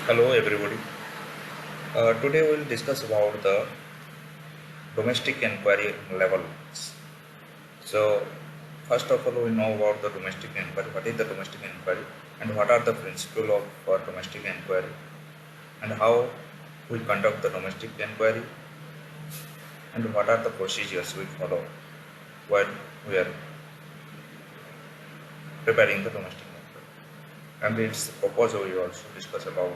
Hello everybody. Today we will discuss about the domestic inquiry levels. So first of all we know about the domestic inquiry. What is the domestic inquiry and what are the principles of domestic inquiry and how we conduct the domestic inquiry and what are the procedures we follow while we are preparing the domestic inquiry. And its purpose we also discuss about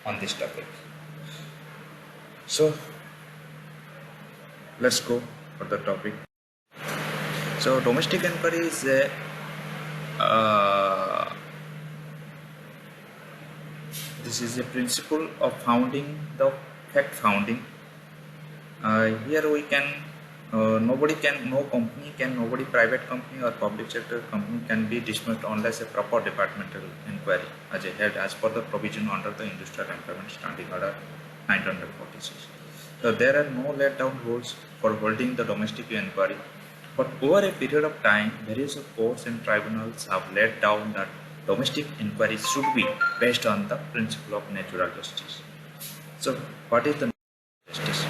on this topic. So let's go for the topic. So domestic inquiry is a this is a principle of founding the fact founding. Here we can nobody can no company can nobody private company or public sector company can be dismissed unless a proper departmental inquiry as a head as per the provision under the Industrial Employment Standing Order 1946. So there are no laid down rules for holding the domestic inquiry, but over a period of time, various courts and tribunals have laid down that domestic inquiry should be based on the principle of natural justice. So what is the justice?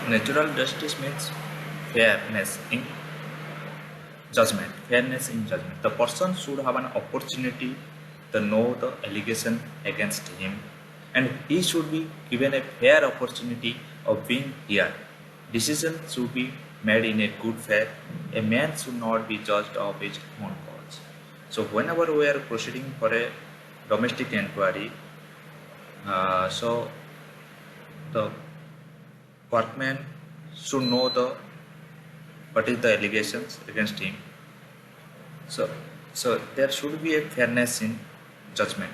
Natural justice means fairness in judgment. Fairness in judgment. The person should have an opportunity to know the allegation against him, and he should be given a fair opportunity of being heard. Decision should be made in a good faith. A man should not be judged of his own cause. So whenever we are proceeding for a domestic inquiry, so the workman should know what is the allegations against him. So there should be a fairness in judgment.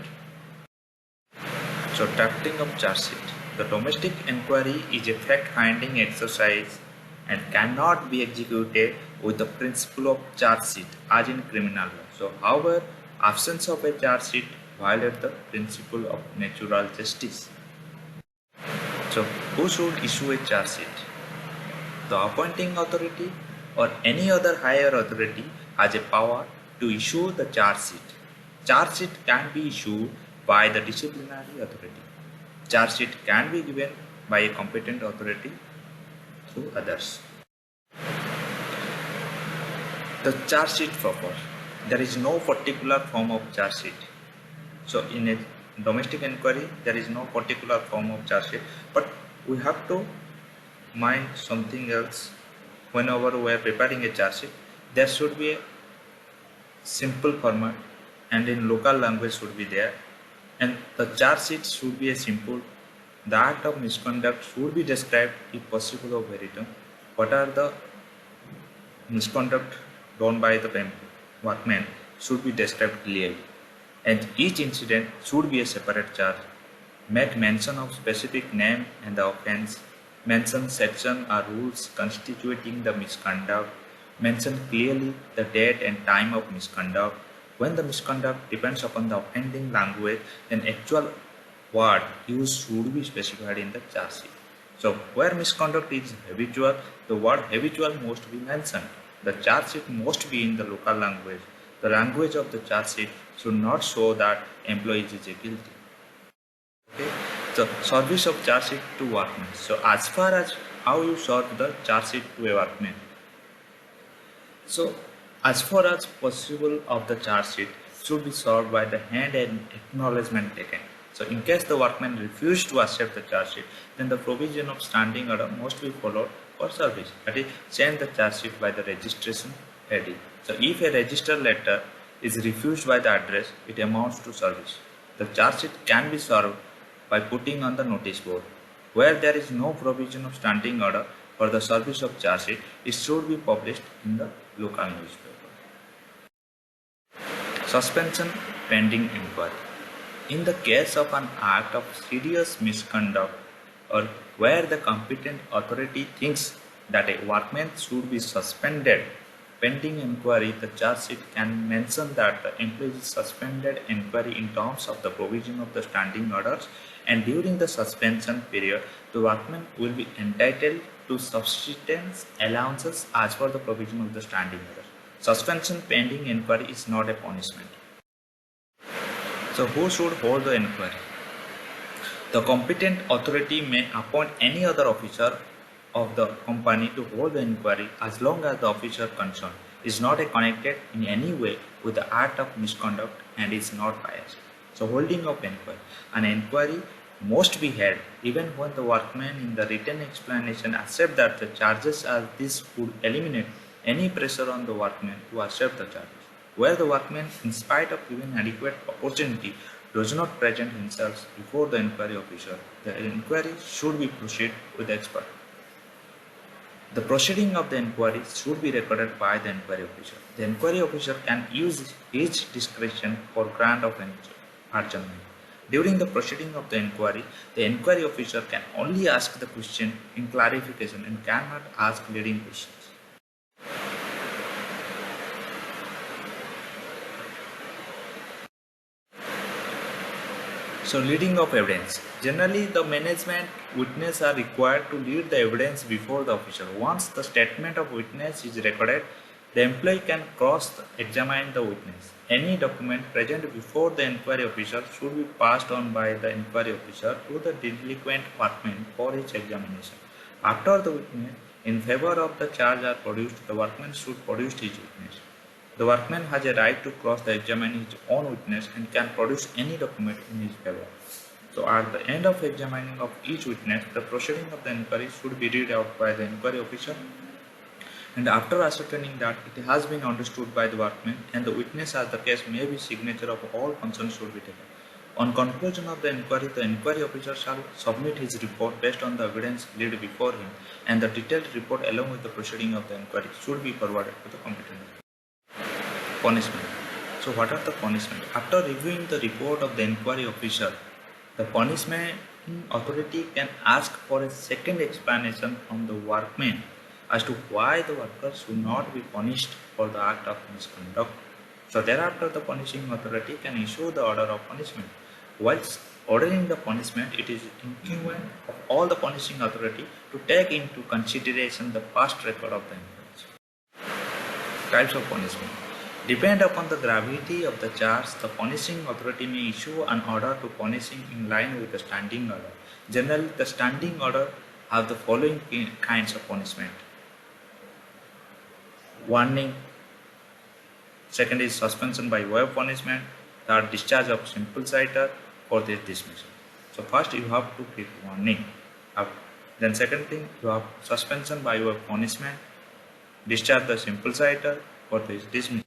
So drafting of charge sheet. The domestic inquiry is a fact-finding exercise and cannot be executed with the principle of charge sheet as in criminal law. So however, absence of a charge sheet violates the principle of natural justice. So who should issue a charge sheet? The appointing authority or any other higher authority has a power to issue the charge sheet. Charge sheet can be issued by the disciplinary authority. Charge sheet can be given by a competent authority through others. The charge sheet proper. There is no particular form of charge sheet. So in a domestic inquiry, there is no particular form of charge sheet, but we have to mind something else. Whenever we are preparing a charge sheet, there should be a simple format and in local language should be there, and the charge sheet should be a simple. The act of misconduct should be described if possible of verbatim. What are the misconduct done by the workman should be described clearly, and each incident should be a separate charge. Make mention of specific name and the offense. Mention section or rules constituting the misconduct. Mention clearly the date and time of misconduct. When the misconduct depends upon the offending language, then actual word used should be specified in the charge sheet. So where misconduct is habitual, the word habitual must be mentioned. The charge sheet must be in the local language. The language of the charge sheet should not show that employee is guilty. Okay. So service of charge sheet to workmen. So as far as how you serve the charge sheet to a workman. So as far as possible of the charge sheet should be served by the hand and acknowledgement taken. So in case the workman refused to accept the charge sheet, then the provision of standing order must be followed for service. That is, send the charge sheet by the registration heading. So if a registered letter is refused by the address, it amounts to service. The charge sheet can be served by putting on the notice board. Where there is no provision of standing order for the service of charge sheet, it should be published in the local newspaper. Suspension pending inquiry. In the case of an act of serious misconduct or where the competent authority thinks that a workman should be suspended pending inquiry, the charge sheet can mention that the employee is suspended inquiry in terms of the provision of the standing orders, and during the suspension period, the workman will be entitled to subsistence allowances as per the provision of the standing order. Suspension pending inquiry is not a punishment. So who should hold the inquiry? The competent authority may appoint any other officer of the company to hold the inquiry as long as the officer concerned is not connected in any way with the act of misconduct and is not biased. So holding of inquiry. An inquiry must be held even when the workman in the written explanation accept that the charges as this would eliminate any pressure on the workman to accept the charges. Where the workman, in spite of giving adequate opportunity, does not present himself before the inquiry officer, the inquiry should be proceed with the expert. The proceeding of the inquiry should be recorded by the inquiry officer. The inquiry officer can use his discretion for grant of adjournment. During the proceeding of the inquiry officer can only ask the question in clarification and cannot ask leading questions. So leading of evidence. Generally, the management witness are required to lead the evidence before the officer. Once the statement of witness is recorded, the employee can cross-examine the witness. Any document present before the inquiry officer should be passed on by the inquiry officer to the delinquent workman for his examination. After the witness in favor of the charge are produced, the workman should produce his witness. The workman has a right to cross-examine his own witness and can produce any document in his favor. So at the end of examining of each witness, the proceeding of the inquiry should be read out by the inquiry officer, and after ascertaining that it has been understood by the workman and the witness as the case may be, signature of all concerned should be taken. On conclusion of the inquiry officer shall submit his report based on the evidence laid before him, and the detailed report along with the proceeding of the inquiry should be forwarded to the competent authority. Punishment. So what are the punishment? After reviewing the report of the inquiry officer, the punishment authority can ask for a second explanation from the workman as to why the worker should not be punished for the act of misconduct. So thereafter the punishing authority can issue the order of punishment. Whilst ordering the punishment, it is incumbent of all the punishing authority to take into consideration the past record of the inquiry. Types of punishment. Depend upon the gravity of the charge, the punishing authority may issue an order to punishing in line with the standing order. Generally, the standing order have the following kinds of punishment: warning, second is suspension by way of punishment, third discharge of simple citer, fourth is dismissal. So first you have to give warning, then second thing you have suspension by way of punishment, discharge the simple citer, fourth is dismissal.